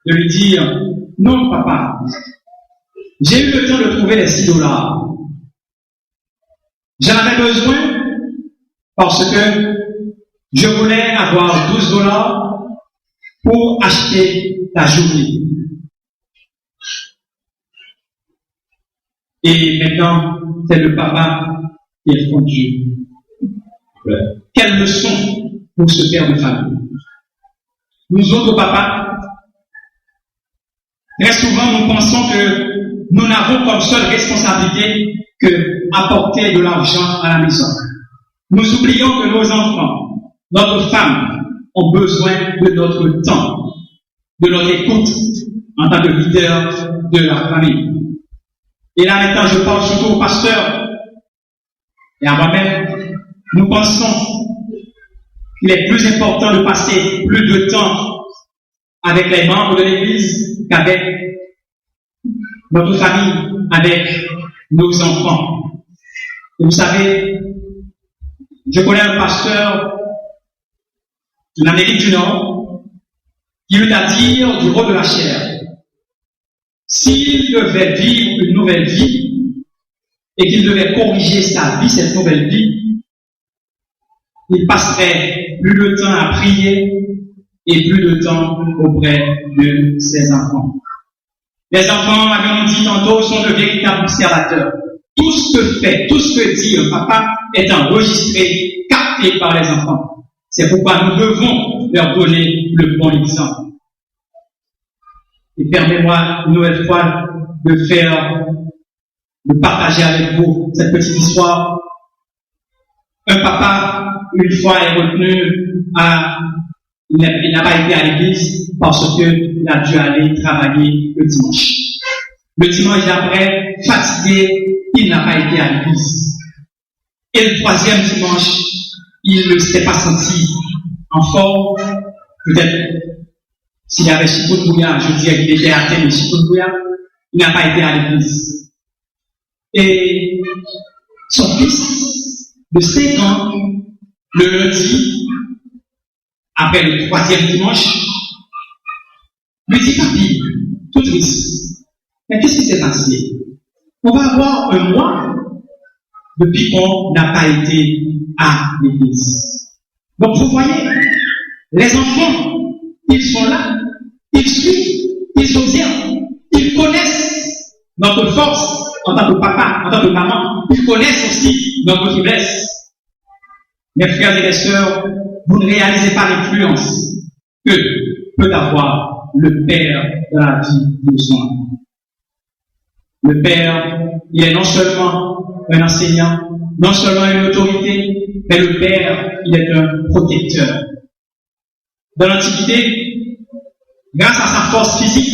de lui dire, non, papa, j'ai eu le temps de trouver les $6. J'en avais besoin parce que je voulais avoir $12 pour acheter la journée. Et maintenant, c'est le papa qui est fondu. Quelle leçon pour ce père de famille. Nous autres papas, très souvent nous pensons que nous n'avons comme seule responsabilité que apporter de l'argent à la maison. Nous oublions que nos enfants, notre femme, ont besoin de notre temps, de notre écoute en tant que leader de la famille. Et là maintenant, je parle surtout au pasteur et à moi-même. Nous pensons qu'il est plus important de passer plus de temps avec les membres de l'Église qu'avec notre famille, avec nos enfants. Et vous savez, je connais un pasteur de l'Amérique du Nord qui eut à dire du rôle de la chair. S'il devait vivre une nouvelle vie et qu'il devait corriger sa vie, cette nouvelle vie, il passerait plus de temps à prier et plus de temps auprès de ses enfants. Les enfants, avions dit tantôt, sont de véritables observateurs. Tout ce que fait, tout ce que dit un papa est enregistré, capté par les enfants. C'est pourquoi nous devons leur donner le bon exemple. Et permettez-moi une nouvelle fois de partager avec vous cette petite histoire. Un papa, une fois, est retenu il n'a pas été à l'église parce qu'il a dû aller travailler le dimanche. Le dimanche d'après, fatigué, il n'a pas été à l'église. Et le troisième dimanche, il ne s'est pas senti en forme. Peut-être, s'il y avait chikungunya, je dirais qu'il était atteint de chikungunya, il n'a pas été à l'église. Et son fils de 5 ans, le lundi, après le troisième dimanche, lui dit, papi, tout triste, mais qu'est-ce qui s'est passé? On va avoir un mois depuis qu'on n'a pas été à l'église. Donc vous voyez, les enfants, ils sont là, ils suivent, ils observent, ils connaissent notre force en tant que papa, en tant que maman, ils connaissent aussi notre faiblesse. Mes frères et mes sœurs, vous ne réalisez pas l'influence que peut avoir le père dans la vie de son enfant. Le père, il est non seulement un enseignant, non seulement une autorité, mais le père, il est un protecteur. Dans l'Antiquité, grâce à sa force physique,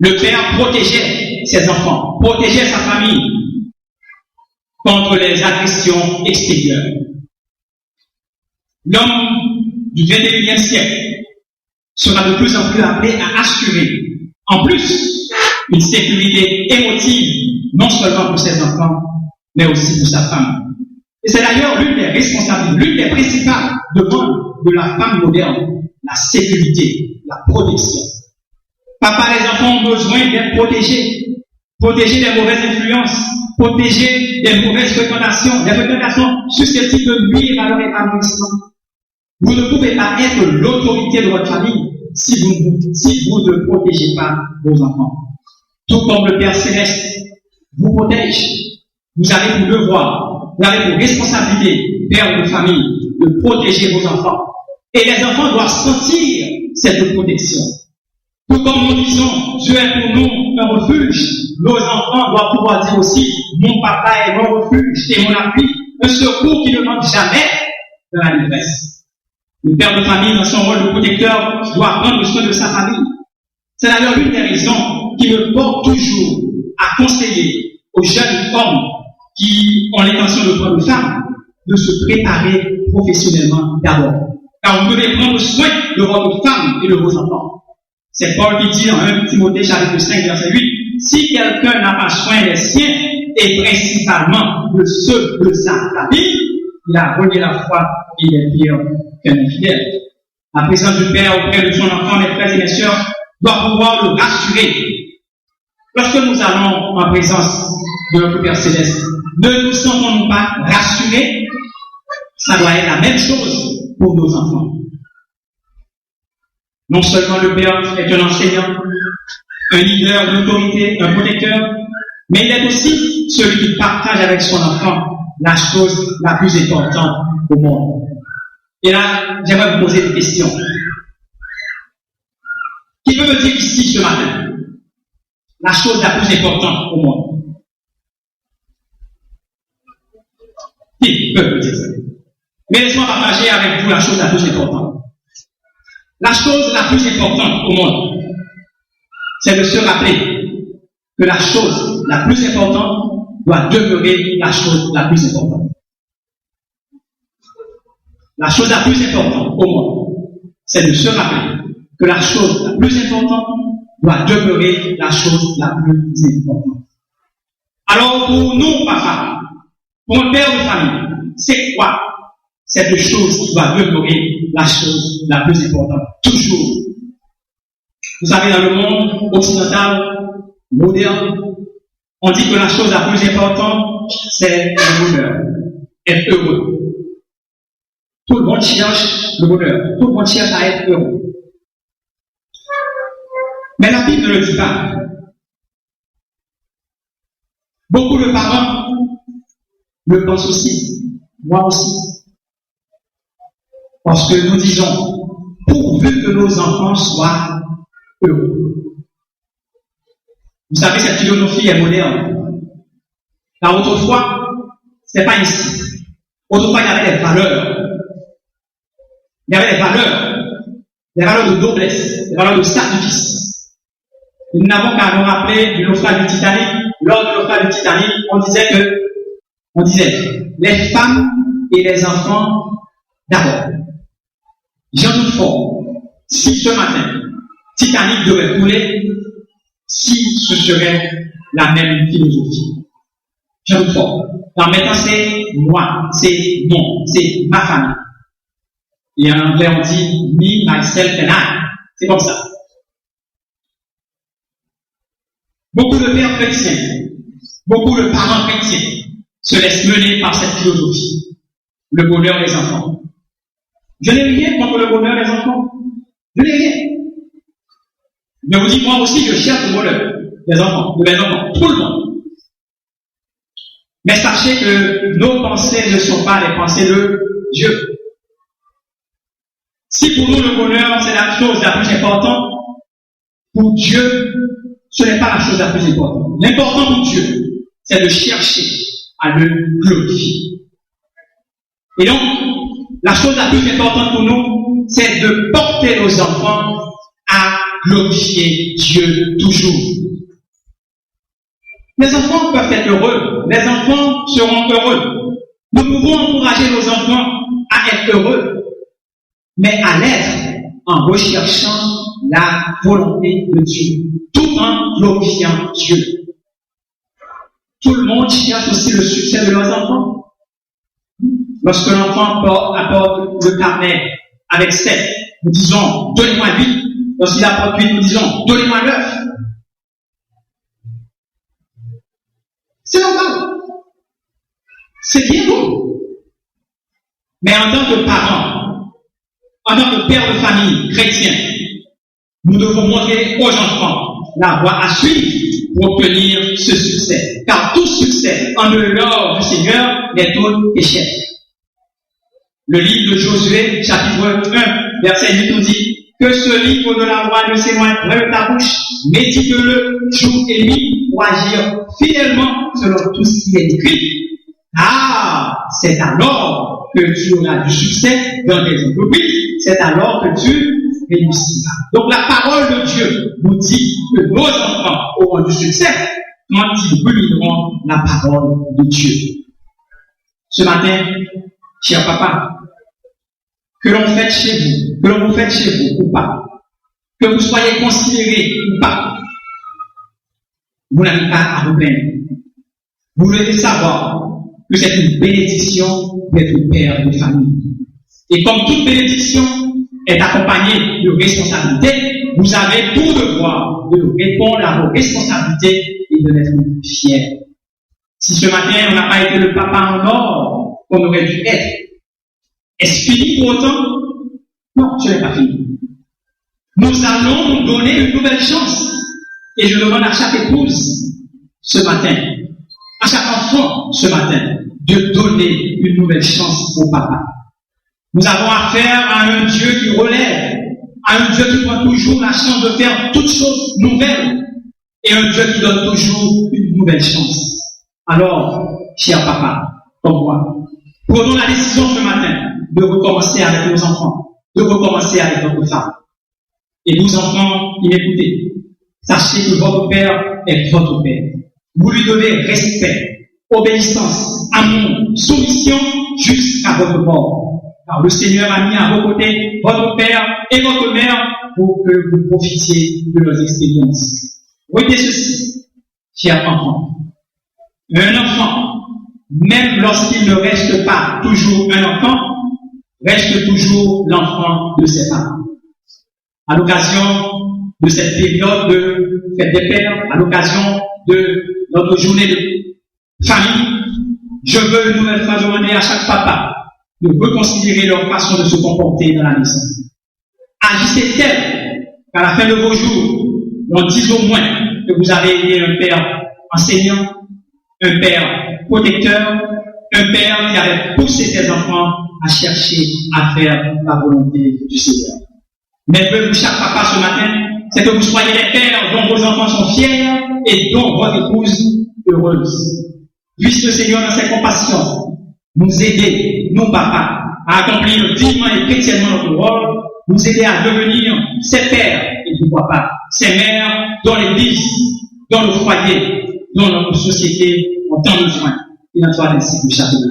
le père protégeait ses enfants, protégeait sa famille contre les agressions extérieures. L'homme du 21e siècle sera de plus en plus appelé à assurer, en plus, une sécurité émotive, non seulement pour ses enfants, mais aussi pour sa femme. Et c'est d'ailleurs l'une des responsabilités, l'une des principales demandes de la femme moderne, la sécurité, la protection. Papa, les enfants ont besoin d'être protégés des mauvaises influences, protégés des mauvaises fréquentations, des fréquentations susceptibles de nuire à leur épanouissement. Vous ne pouvez pas être l'autorité de votre famille si vous ne protégez pas vos enfants. Tout comme le Père Céleste vous protège, vous avez pour devoir, vous avez pour responsabilité, père de famille, de protéger vos enfants. Et les enfants doivent sentir cette protection. Tout comme nous disons, Dieu est pour nous un refuge, nos enfants doivent pouvoir dire aussi, mon papa est mon refuge et mon appui, un secours qui ne manque jamais dans la détresse. Le père de famille, dans son rôle de protecteur, doit prendre soin de sa famille. C'est d'ailleurs l'une des raisons qui me porte toujours à conseiller aux jeunes hommes qui ont l'intention de prendre femme, de se préparer professionnellement d'abord. Car vous devez prendre soin de votre femme et de vos enfants. C'est Paul qui dit en 1 Timothée chapitre 5, verset 8, si quelqu'un n'a pas soin des siens, et principalement de ceux de sa famille, il a renié la foi et il est pire qu'un infidèle. La présence du Père auprès de son enfant, mes frères et mes sœurs, doit pouvoir le rassurer. Lorsque nous allons en présence de notre Père Céleste, ne nous sentons-nous pas rassurés? Ça doit être la même chose pour nos enfants. Non seulement le Père est un enseignant, un leader d'autorité, un protecteur, mais il est aussi celui qui partage avec son enfant la chose la plus importante au monde. Et là, j'aimerais vous poser des questions. Qui peut me dire ici ce matin la chose la plus importante au monde? Qui peut me dire ça? Mais laissez-moi partager avec vous la chose la plus importante. La chose la plus importante au monde, c'est de se rappeler que la chose la plus importante doit demeurer la chose la plus importante. La chose la plus importante au monde, c'est de se rappeler que la chose la plus importante doit demeurer la chose la plus importante. Alors pour nous, papa, pour un père de famille, c'est quoi cette chose qui doit demeurer la chose la plus importante? Toujours. Vous savez, dans le monde occidental, moderne, on dit que la chose la plus importante, c'est le bonheur, être heureux. Tout le monde cherche le bonheur, tout le monde cherche à être heureux. Mais la Bible ne le dit pas. Beaucoup de parents le pensent aussi, moi aussi. Parce que nous disons, pourvu que nos enfants soient heureux. Vous savez, cette philosophie est moderne. Car autrefois, ce n'est pas ainsi. Autrefois, il y avait des valeurs. Il y avait des valeurs de noblesse, des valeurs de sacrifice. Nous n'avons qu'à nous rappeler du naufrage du Titanic. Lors du naufrage du Titanic, on disait, les femmes et les enfants d'abord. J'en doute fort, si ce matin, Titanic devait couler, si ce serait la même philosophie. J'en doute fort. Alors maintenant, c'est moi, c'est mon, c'est ma famille. Et en anglais, on dit me, myself and I. C'est comme ça. Beaucoup de pères chrétiens, beaucoup de parents chrétiens se laissent mener par cette philosophie. Le bonheur des enfants. Je n'ai rien contre le bonheur des enfants. Je n'ai rien. Je vous dis, moi aussi, je cherche le bonheur des enfants, de mes enfants, tout le monde. Mais sachez que nos pensées ne sont pas les pensées de Dieu. Si pour nous le bonheur, c'est la chose la plus importante, pour Dieu, ce n'est pas la chose la plus importante. L'important pour Dieu, c'est de chercher à le glorifier. Et donc, la chose la plus importante pour nous, c'est de porter nos enfants à glorifier Dieu toujours. Les enfants peuvent être heureux. Les enfants seront heureux. Nous pouvons encourager nos enfants à être heureux, mais à l'être en recherchant la volonté de Dieu, tout en glorifiant Dieu. Tout le monde cherche aussi le succès de leurs enfants. Lorsque l'enfant apporte le carnet avec 7, nous disons, donnez-moi 8. Lorsqu'il apporte 8, nous disons, donnez-moi 9. C'est normal. C'est bien beau. Mais en tant que parents, en tant que père de famille chrétien, nous devons montrer aux enfants la voie à suivre pour obtenir ce succès. Car tout succès en dehors du Seigneur n'est un échec. Le livre de Josué, chapitre 1, verset 8, nous dit que ce livre de la loi ne s'éloigne pas de ta bouche, médite-le jour et nuit pour agir fidèlement selon tout ce qui est écrit. Ah, c'est alors que tu auras du succès dans tes entreprises, c'est alors que tu réussiras. Donc la parole de Dieu nous dit que nos enfants auront du succès quand ils rumineront la parole de Dieu. Ce matin, cher papa, que l'on fait chez vous, que l'on vous faites chez vous ou pas, que vous soyez considérés ou pas, vous n'avez pas à vous plaindre. Vous devez savoir que c'est une bénédiction d'être père de famille. Et comme toute bénédiction, est accompagné de responsabilités, vous avez tout devoir de répondre à vos responsabilités et de l'être fier. Si ce matin on n'a pas été le papa en or qu'on aurait dû être, est-ce fini pour autant? Non, ce n'est pas fini. Nous allons nous donner une nouvelle chance. Et je demande à chaque épouse ce matin, à chaque enfant ce matin, de donner une nouvelle chance au papa. Nous avons affaire à un Dieu qui relève, à un Dieu qui prend toujours la chance de faire toutes choses nouvelles, et un Dieu qui donne toujours une nouvelle chance. Alors, cher papa, comme moi, prenons la décision ce matin de recommencer avec nos enfants, de recommencer avec notre femme. Et vous enfants qui m'écoutez, sachez que votre Père est votre Père. Vous lui donnez respect, obéissance, amour, soumission jusqu'à votre mort. Car le Seigneur a mis à vos côtés votre Père et votre Mère pour que vous profitiez de leurs expériences. Retenez ceci, chers enfants. Un enfant, même lorsqu'il ne reste pas toujours un enfant, reste toujours l'enfant de ses parents. À l'occasion de cette période de fête des pères, à l'occasion de notre journée de famille, je veux une nouvelle fois demander à chaque papa de reconsidérer leur façon de se comporter dans la maison. Agissez tel qu'à la fin de vos jours, on dise au moins que vous avez été un père enseignant, un père protecteur, un père qui avait poussé ses enfants à chercher à faire la volonté du Seigneur. Mais veux chaque papa ce matin, c'est que vous soyez les pères dont vos enfants sont fiers et dont votre épouse heureuse. Puisse le Seigneur dans ses compassions nous aider, nous papas, à accomplir dignement et chrétiennement notre rôle, nous aider à devenir ses pères et pourquoi pas ses mères dans l'église, dans le foyer, dans notre société en temps besoin. Il en soit ainsi pour chaque jour.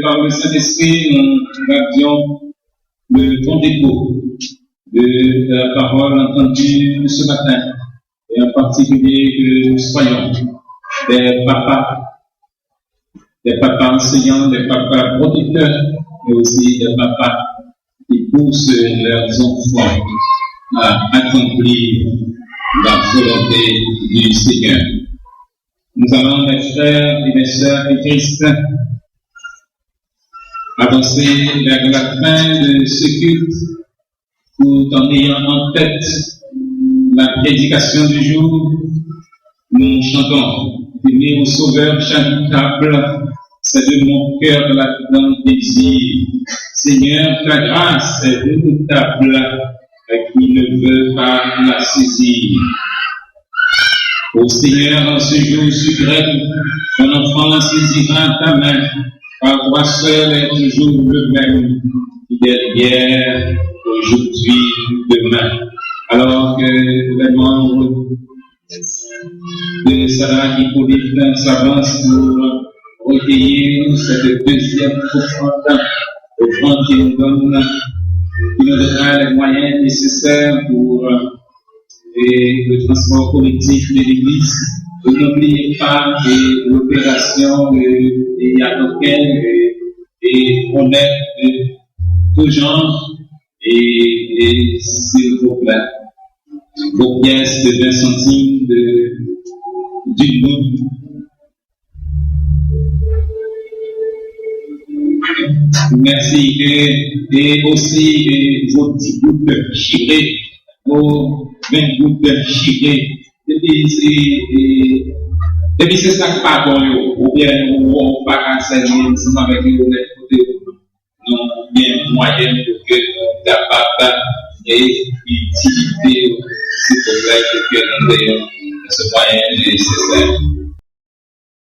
Par le Saint-Esprit, nous avions le bon écho de la parole entendue ce matin, et en particulier que nous soyons des papas enseignants, des papas protecteurs, mais aussi des papas qui poussent leurs enfants à accomplir la volonté du Seigneur. Nous allons, mes frères et mes sœurs et Christ, avancer vers la fin de ce culte tout en ayant en tête la prédication du jour. Nous chantons Venez au Sauveur charitable, c'est de mon cœur la grande désir. Seigneur, ta grâce est redoutable, qui ne veut pas la saisir. Ô Seigneur, en ce jour suprême, ton enfant saisira ta main. Car toi seul est toujours le même, hier, aujourd'hui, demain. Alors que les membres de Sarah Hippolyte s'avancent pour recueillir cette deuxième offrande, offrande qui nous donnera les moyens nécessaires pour le transport collectif de l'Église. N'oubliez pas que l'opération est africaine et honnête de tout genre et s'il vous plaît, vos pièces de 20 centimes d'une goutte. Merci et aussi vos 10 gouttes chirées, vos 20 gouttes chirées. Depuis c'est ça qui pas bon, ou bien on va pas enseigner ensemble avec les côté, non bien moyen pour que capable et utilité c'est pour cela que nous devons ce moyen nécessaire.